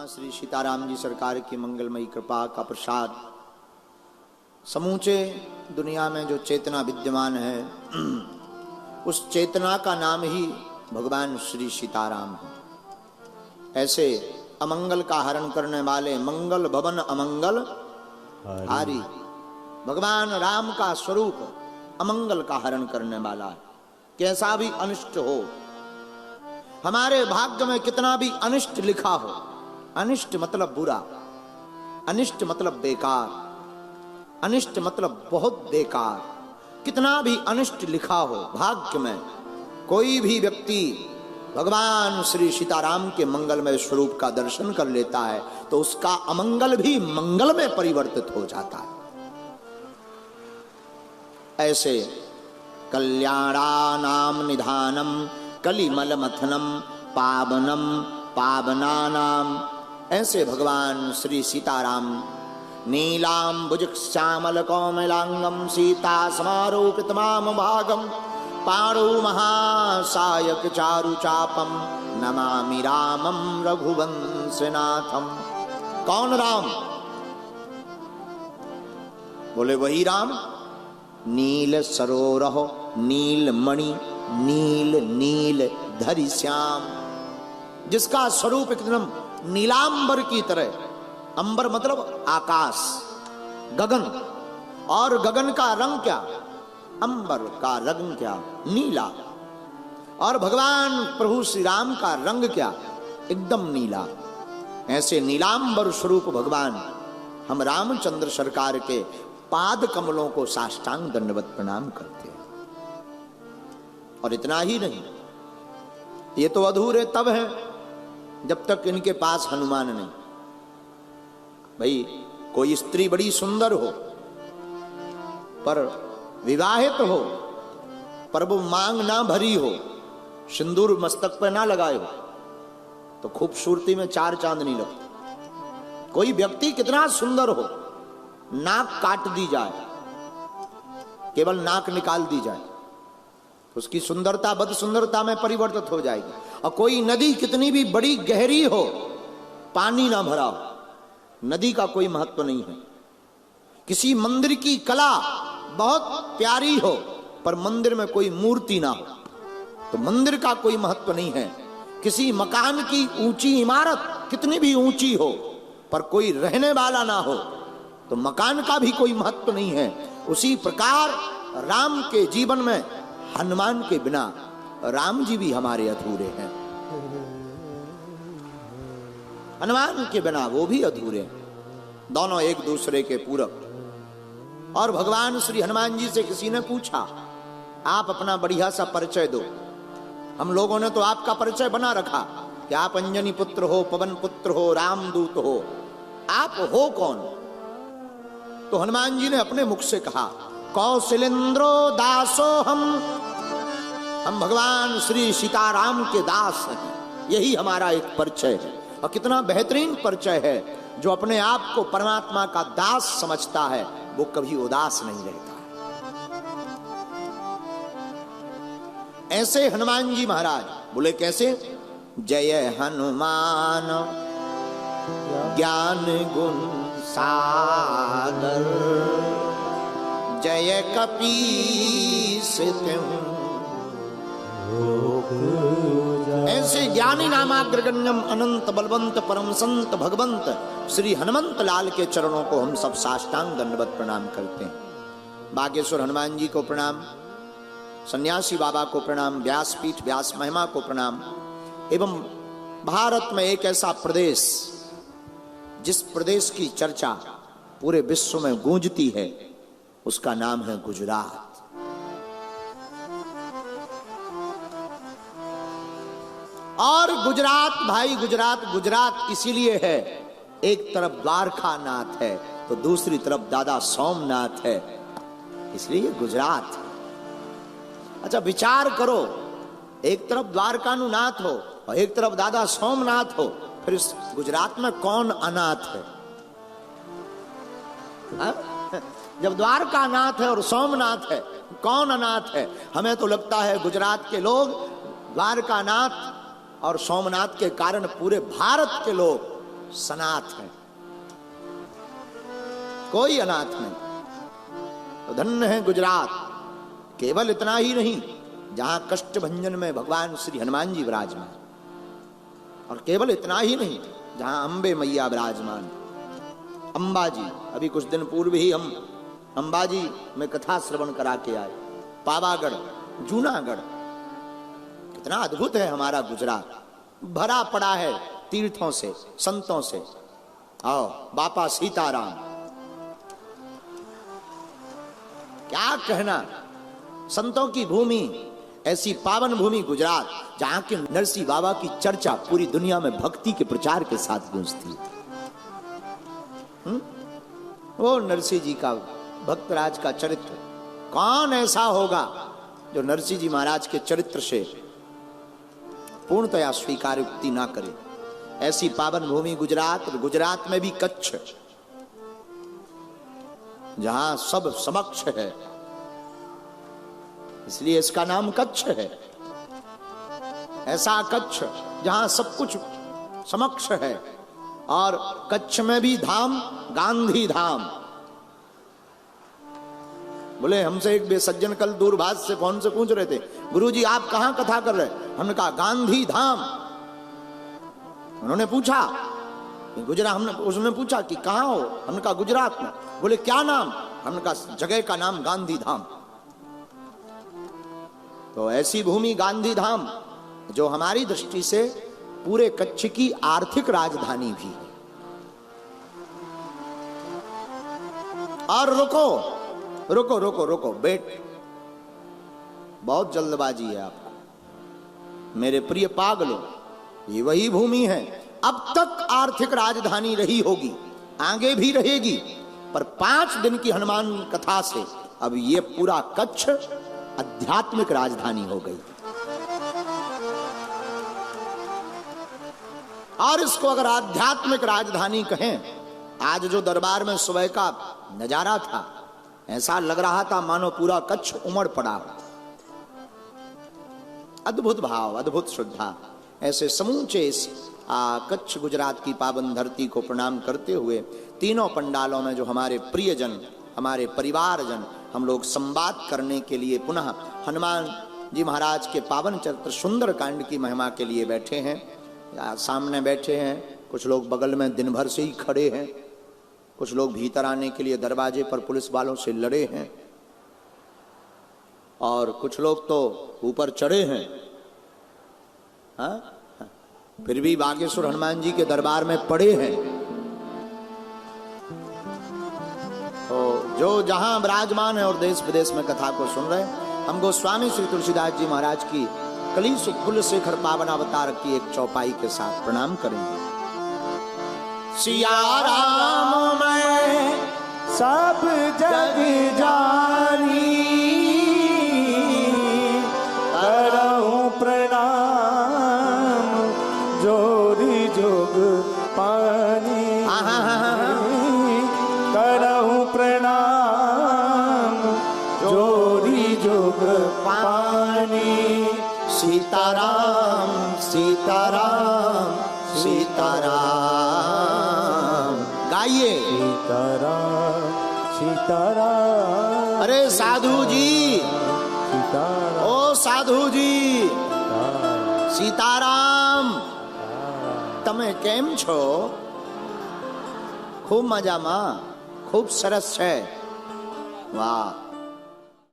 मां श्री सीताराम जी सरकार की मंगलमयी कृपा का प्रसाद समूचे दुनिया में जो चेतना विद्यमान है उस चेतना का नाम ही भगवान श्री सीताराम है। ऐसे अमंगल का हरण करने वाले मंगल भवन अमंगल हारी भगवान राम का स्वरूप अमंगल का हरण करने वाला है। कैसा भी अनिष्ट हो, हमारे भाग्य में कितना भी अनिष्ट लिखा हो, अनिष्ट मतलब बुरा, अनिष्ट मतलब बेकार, अनिष्ट मतलब बहुत बेकार, कितना भी अनिष्ट लिखा हो भाग्य में, कोई भी व्यक्ति भगवान श्री सीताराम के मंगलमय स्वरूप का दर्शन कर लेता है तो उसका अमंगल भी मंगल में परिवर्तित हो जाता है। ऐसे कल्याणानाम निधानम कलिमल मथनम पावनम पावनानाम, ऐसे भगवान श्री सीताराम नीलांबुज श्यामल कौमलांगम सीता समारोपित माम भागम पाणु महासायक चारु चापम नमामि रामम रघुवंशनाथम। कौन राम? बोले वही राम, नील सरोरह नील मणि नील नील धरि श्याम, जिसका स्वरूप एकदम नीलांबर की तरह, अंबर मतलब आकाश, गगन, और गगन का रंग क्या? अंबर का रंग क्या? नीला। और भगवान प्रभु श्री राम का रंग क्या? एकदम नीला। ऐसे नीलांबर स्वरूप भगवान हम रामचंद्र सरकार के पाद कमलों को साष्टांग दंडवत प्रणाम करते हैं। और इतना ही नहीं, ये तो अधूरे तब है जब तक इनके पास हनुमान नहीं। भाई कोई स्त्री बड़ी सुंदर हो पर विवाहित हो, पर वो मांग ना भरी हो, सिंदूर मस्तक पर ना लगाए हो, तो खूबसूरती में चार चांद नहीं लगती। कोई व्यक्ति कितना सुंदर हो, नाक काट दी जाए, केवल नाक निकाल दी जाए, उसकी सुंदरता बद सुंदरता में परिवर्तित हो जाएगी। और कोई नदी कितनी भी बड़ी गहरी हो, पानी ना भरा हो, नदी का कोई महत्व नहीं है। किसी मंदिर की कला बहुत प्यारी हो पर मंदिर में कोई मूर्ति ना हो तो मंदिर का कोई महत्व नहीं है। किसी मकान की ऊंची इमारत कितनी भी ऊंची हो पर कोई रहने वाला ना हो तो मकान का भी कोई महत्व नहीं है। उसी प्रकार राम के जीवन में हनुमान के बिना राम जी भी हमारे अधूरे हैं, हनुमान के बिना वो भी अधूरे हैं। दोनों एक दूसरे के पूरक। और भगवान श्री हनुमान जी से किसी ने पूछा, आप अपना बढ़िया सा परिचय दो। हम लोगों ने तो आपका परिचय बना रखा कि आप अंजनी पुत्र हो, पवन पुत्र हो, रामदूत हो, आप हो कौन? तो हनुमान जी ने अपने मुख से कहा, कौशलेंद्रो दासो हम भगवान श्री सीताराम के दास हैं। यही हमारा एक परिचय है। और कितना बेहतरीन परिचय है। जो अपने आप को परमात्मा का दास समझता है वो कभी उदास नहीं रहता। ऐसे हनुमान जी महाराज बोले कैसे? जय हनुमान ज्ञान गुण सागर जय कपीस तिहुँ। ऐसे ज्ञानी नामाग्रगण्यम अनंत बलवंत परम संत भगवंत श्री हनुमंत लाल के चरणों को हम सब साष्टांग दंडवत प्रणाम करते हैं। बागेश्वर हनुमान जी को प्रणाम, सन्यासी बाबा को प्रणाम, व्यासपीठ व्यास महिमा को प्रणाम। एवं भारत में एक ऐसा प्रदेश जिस प्रदेश की चर्चा पूरे विश्व में गूंजती है उसका नाम है गुजरात। और गुजरात भाई, गुजरात इसीलिए है, एक तरफ द्वारका नाथ है तो दूसरी तरफ दादा सोमनाथ है, इसलिए गुजरात। अच्छा विचार करो, एक तरफ द्वारकानु नाथ हो और एक तरफ दादा सोमनाथ हो, फिर इस गुजरात में कौन अनाथ है? हा? जब द्वारका नाथ है और सोमनाथ है, कौन अनाथ है? हमें तो लगता है गुजरात के लोग द्वारका नाथ और सोमनाथ के कारण पूरे भारत के लोग सनाथ है, कोई अनाथ नहीं। तो धन्य है गुजरात। केवल इतना ही नहीं, जहां कष्ट भंजन में भगवान श्री हनुमान जी विराजमान, और केवल इतना ही नहीं, जहां अंबे मैया विराजमान, अंबाजी। अभी कुछ दिन पूर्व ही हम अंबाजी में कथा श्रवण करा के आए। पावागढ़, जूनागढ़, कितना अद्भुत है हमारा गुजरात, भरा पड़ा है तीर्थों से, संतों से। आओ बापा सीताराम, क्या कहना, संतों की भूमि, ऐसी पावन भूमि गुजरात, जहां के नरसिंह बाबा की चर्चा पूरी दुनिया में भक्ति के प्रचार के साथ गूंजती है। वो नरसिंह जी का, भक्तराज का चरित्र, कौन ऐसा होगा जो नरसिंह जी महाराज के चरित्र से पूर्णतया स्वीकारोक्ति ना करे। ऐसी पावन भूमि गुजरात, और गुजरात में भी कच्छ, जहां सब समक्ष है, इसलिए इसका नाम कच्छ है। ऐसा कच्छ जहां सब कुछ समक्ष है, और कच्छ में भी धाम, गांधी धाम। बोले हमसे एक बेसज्जन कल दूरभाष से फोन से पूछ रहे थे, गुरुजी आप कहां कथा कर रहे? हमने कहा गांधी धाम। उन्होंने पूछा गुजरात, हमने उसने पूछा कि कहां हो? हमने कहा गुजरात में। बोले क्या नाम? हमने कहा जगह का नाम गांधी धाम। तो ऐसी भूमि गांधी धाम, जो हमारी दृष्टि से पूरे कच्छ की आर्थिक राजधानी भी है। और रुको रुको रुको रुको बेट, बहुत जल्दबाजी है आपको मेरे प्रिय पागलों। ये वही भूमि है, अब तक आर्थिक राजधानी रही होगी, आगे भी रहेगी, पर 5 दिन की हनुमान कथा से अब ये पूरा कच्छ आध्यात्मिक राजधानी हो गई। और इसको अगर आध्यात्मिक राजधानी कहें, आज जो दरबार में सुबह का नजारा था, ऐसा लग रहा था मानो पूरा कच्छ उमड़ पड़ा। अद्भुत भाव, अद्भुत श्रद्धा। ऐसे समूचे इस कच्छ गुजरात की पावन धरती को प्रणाम करते हुए, तीनों पंडालों में जो हमारे प्रियजन, हमारे परिवारजन, हम लोग संवाद करने के लिए पुनः हनुमान जी महाराज के पावन चरित्र सुंदर कांड की महिमा के लिए बैठे हैं। सामने बैठे हैं, कुछ लोग बगल में दिन भर से ही खड़े हैं, कुछ लोग भीतर आने के लिए दरवाजे पर पुलिस वालों से लड़े हैं, और कुछ लोग तो ऊपर चढ़े हैं। हाँ? फिर भी बागेश्वर हनुमान जी के दरबार में पड़े हैं। तो जो जहां विराजमान है और देश विदेश में कथा को सुन रहे हैं, हम गोस्वामी श्री तुलसीदास जी महाराज की कली सुकुल शेखर पावन अवतार की एक चौपाई के साथ प्रणाम करेंगे। सिया राम मैं सब जग जानी, करहूं प्रणाम जोरी जोग पानी। करहूं प्रणाम जोरी जोग पानी। सीताराम सीताराम सीताराम, गाइए सीताराम सीताराम। अरे साधु जी, सीताराम ओ साधु जी, सीताराम। તમે કેમ છો? ખૂબ મજામાં, ખૂબ સરસ છે, વાહ।